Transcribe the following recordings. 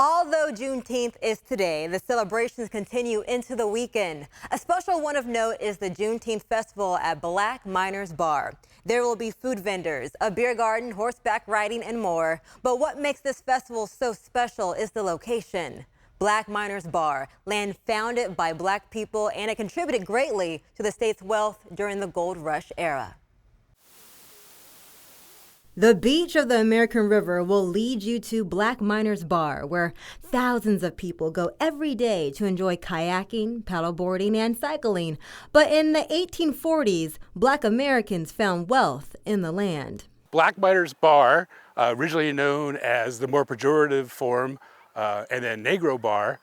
Although Juneteenth is today, the celebrations continue into the weekend. A special one of note is the Juneteenth Festival at Black Miners Bar. There will be food vendors, a beer garden, horseback riding, and more. But what makes this festival so special is the location. Black Miners Bar, land founded by Black people, and it contributed greatly to the state's wealth during the gold rush era. The beach of the American River will lead you to Black Miners Bar, where thousands of people go every day to enjoy kayaking, paddleboarding, and cycling. But in the 1840s, Black Americans found wealth in the land. Black Miners Bar, originally known as the more pejorative form, and then Negro Bar,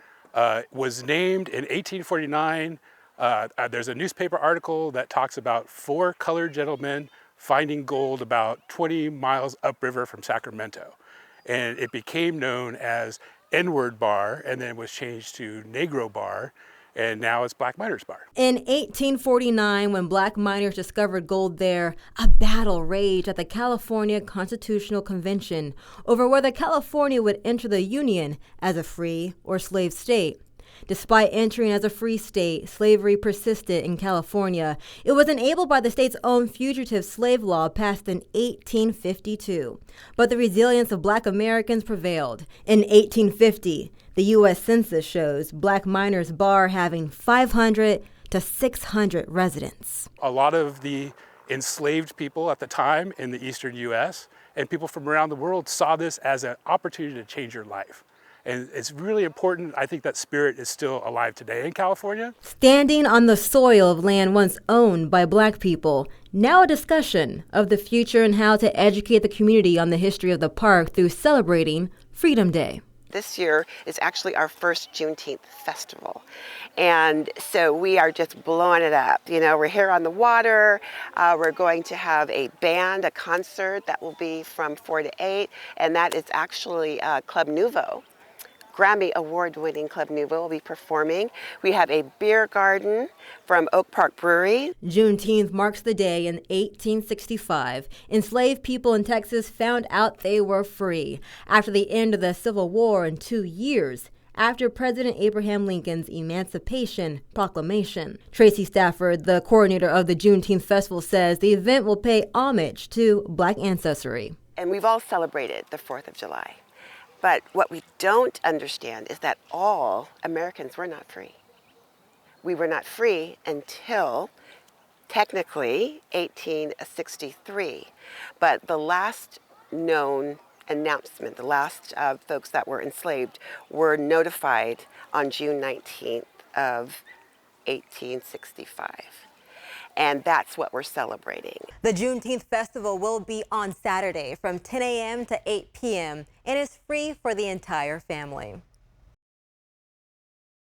was named in 1849. There's a newspaper article that talks about 4 colored gentlemen finding gold about 20 miles upriver from Sacramento. And it became known as N-word Bar, and then was changed to Negro Bar, and now it's Black Miners Bar. In 1849, when Black miners discovered gold there, a battle raged at the California Constitutional Convention over whether California would enter the Union as a free or slave state. Despite entering as a free state, slavery persisted in California. It was enabled by the state's own fugitive slave law passed in 1852. But the resilience of Black Americans prevailed. In 1850, the U.S. Census shows Black Miners Bar having 500 to 600 residents. A lot of the enslaved people at the time in the eastern U.S. and people from around the world saw this as an opportunity to change your life. And it's really important. I think that spirit is still alive today in California. Standing on the soil of land once owned by Black people, now a discussion of the future and how to educate the community on the history of the park through celebrating Freedom Day. This year is actually our first Juneteenth festival. And so we are just blowing it up. You know, we're here on the water. We're going to have a band, a concert that will be from 4 to 8. And that is actually Club Nouveau. Grammy award-winning Club Nouveau will be performing. We have a beer garden from Oak Park Brewery. Juneteenth marks the day in 1865. Enslaved people in Texas found out they were free after the end of the Civil War and 2 years after President Abraham Lincoln's Emancipation Proclamation. Tracy Stafford, the coordinator of the Juneteenth Festival, says the event will pay homage to Black ancestry. And we've all celebrated the 4th of July. But what we don't understand is that all Americans were not free. We were not free until, technically, 1863. But the last known announcement, the last folks that were enslaved were notified on June 19th of 1865. And that's what we're celebrating. The Juneteenth Festival will be on Saturday from 10 a.m. to 8 p.m. and is free for the entire family.